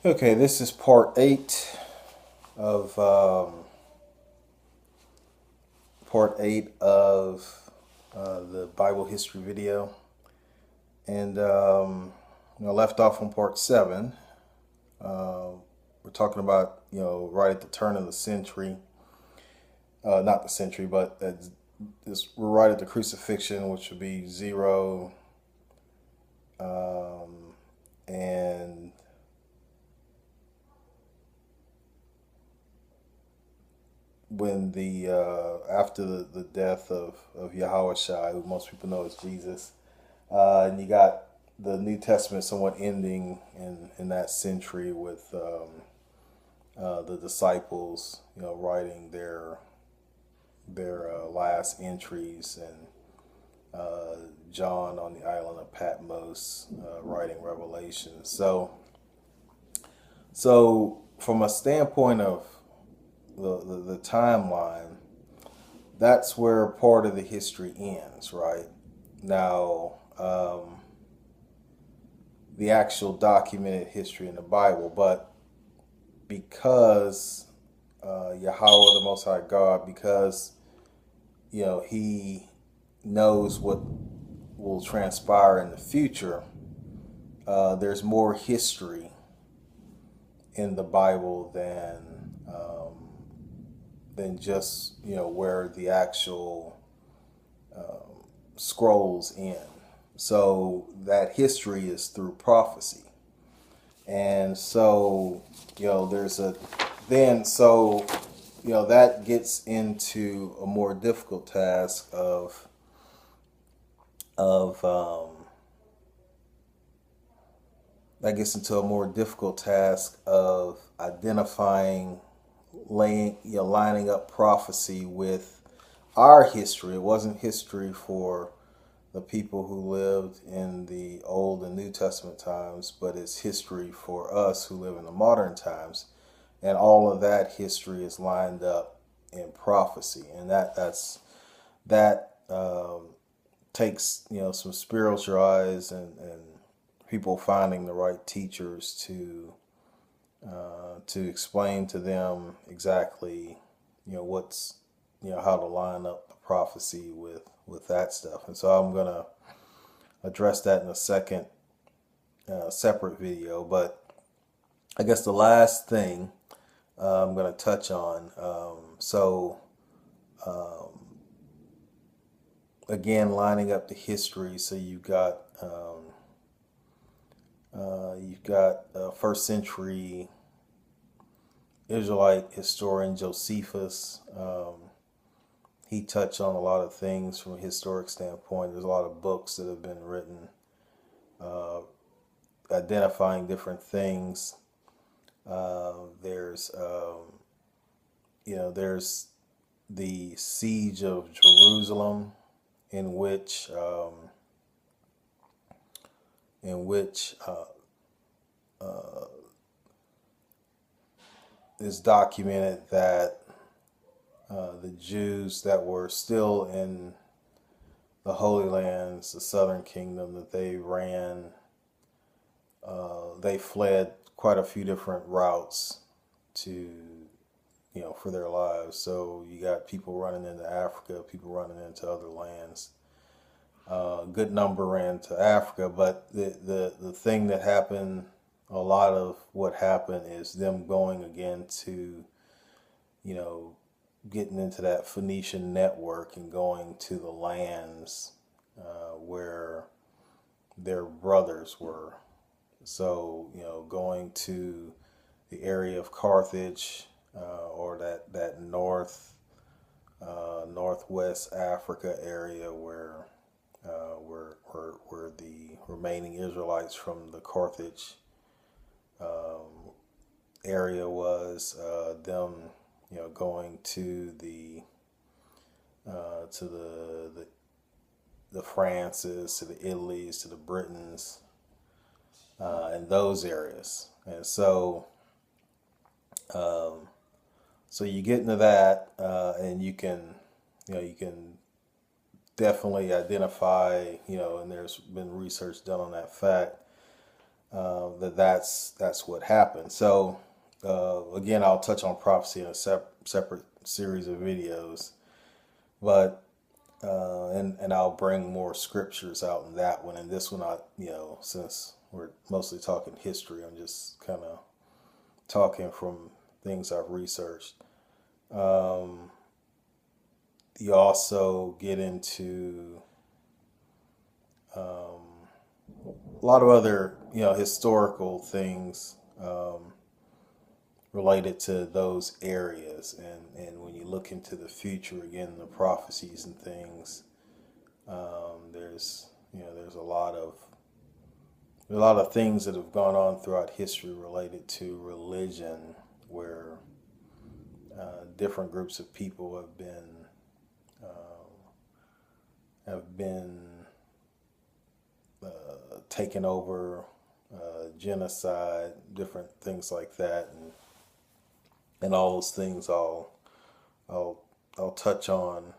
Okay, this is part 8 of the Bible history video, and left off on part 7. We're talking about right at the turn of the century, not the century, but we're right at the crucifixion, which would be 0, and when the after the death of Yahweh Shai, who most people know as Jesus, and you got the New Testament somewhat ending in that century with the disciples, writing their last entries, and John on the island of Patmos writing Revelation. So from a standpoint of the timeline, that's where part of the history ends, right? Now, the actual documented history in the Bible, but because Yahweh, the Most High God, because He knows what will transpire in the future, there's more history in the Bible than just where the actual scrolls end. So that history is through prophecy, and so there's a then so that gets into a more difficult task of that gets into a more difficult task of identifying, lining up prophecy with our history. It wasn't history for the people who lived in the Old and New Testament times, but it's history for us who live in the modern times, and all of that history is lined up in prophecy, and that takes some spiritual eyes and people finding the right teachers to explain to them exactly what's how to line up the prophecy with that stuff. And so I'm gonna address that in a second separate video. But I guess the last thing I'm gonna touch on. Again, lining up the history. So you've got first century Israelite historian Josephus. He touched on a lot of things from a historic standpoint. There's a lot of books that have been written uh, identifying different things. There's the siege of Jerusalem, in which in which is documented that the Jews that were still in the Holy Lands, the Southern Kingdom, that they fled quite a few different routes to, for their lives. So you got people running into Africa, people running into other lands. A good number ran to Africa, but the thing that happened, a lot of what happened is them going again to, you know, getting into that Phoenician network and going to the lands where their brothers were. So, going to the area of Carthage, or that northwest Africa area where the remaining Israelites from the Carthage area was, them going to the Frances, to the Italys, to the Britons, and those areas. And so you get into that, and you can definitely identify, and there's been research done on that fact, that's what happened. So again, I'll touch on prophecy in a separate series of videos, but and I'll bring more scriptures out in that one. And this one, since we're mostly talking history, I'm just kind of talking from things I've researched. You also get into a lot of other, historical things related to those areas. And when you look into the future, again, the prophecies and things, there's a lot of things that have gone on throughout history related to religion, where different groups of people have been taken over, genocide, different things like that, and all those things I'll touch on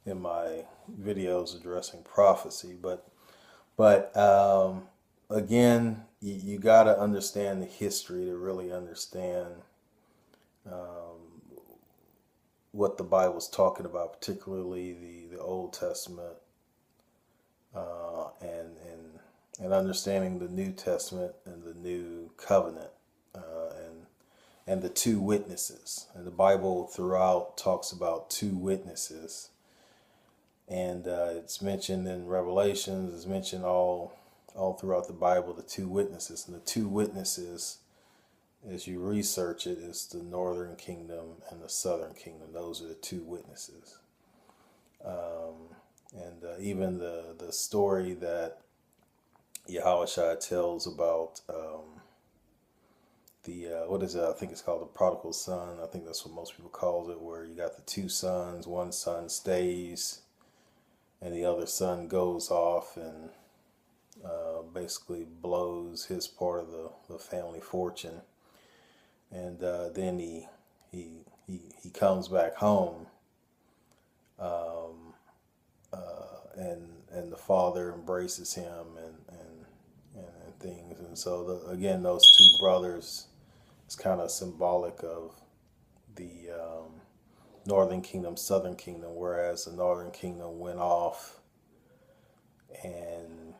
in my videos addressing prophecy. But again, you got to understand the history to really understand what the Bible's talking about, particularly the Old Testament, and understanding the New Testament and the New Covenant, and the two witnesses. And the Bible throughout talks about two witnesses, and it's mentioned in Revelations. It's mentioned all throughout the Bible, the two witnesses. And the two witnesses, as you research it, is the northern kingdom and the southern kingdom. Those are the two witnesses. And even the story that Yahushua tells about what is it? I think it's called the prodigal son. I think that's what most people call it, where you got the two sons. One son stays, and the other son goes off and basically blows his part of the family fortune. And then he comes back home, and the father embraces him and things. And so again, those two brothers is kind of symbolic of the northern kingdom, southern kingdom. Whereas the northern kingdom went off and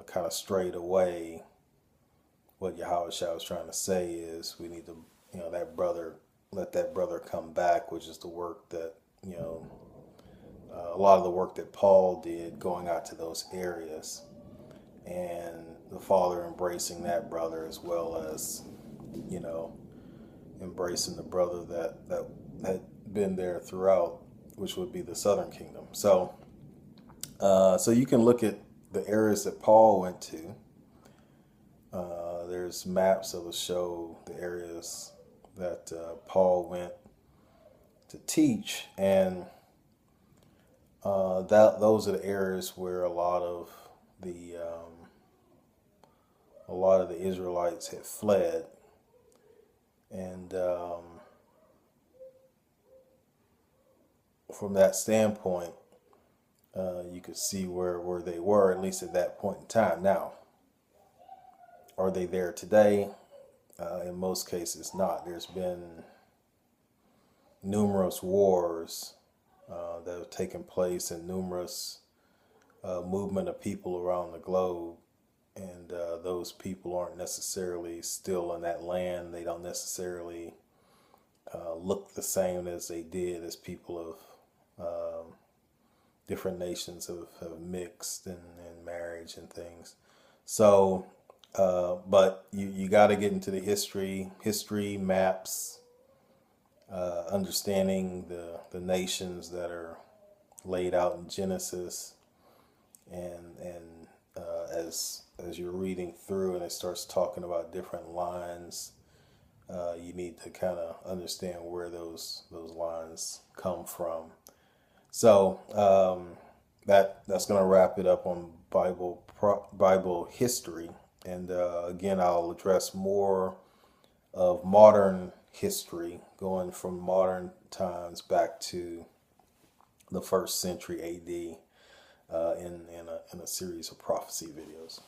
kind of strayed away. What Yahushua was trying to say is, we need to, let that brother come back, which is the work that, a lot of the work that Paul did going out to those areas, and the father embracing that brother, as well as, embracing the brother that had been there throughout, which would be the southern kingdom. So you can look at the areas that Paul went to. There's maps that will show the areas that Paul went to teach, and those are the areas where a lot of the Israelites had fled, and from that standpoint, you could see where they were, at least at that point in time. Now, are they there today? In most cases, not. There's been numerous wars that have taken place, and numerous movement of people around the globe, and those people aren't necessarily still in that land. They don't necessarily look the same as they did, as people of different nations have mixed and marriage and things. So but you got to get into the history maps, understanding the nations that are laid out in Genesis, and as you're reading through and it starts talking about different lines, you need to kind of understand where those lines come from. So that's going to wrap it up on Bible history. And again, I'll address more of modern history, going from modern times back to the 1st century AD. in a series of prophecy videos.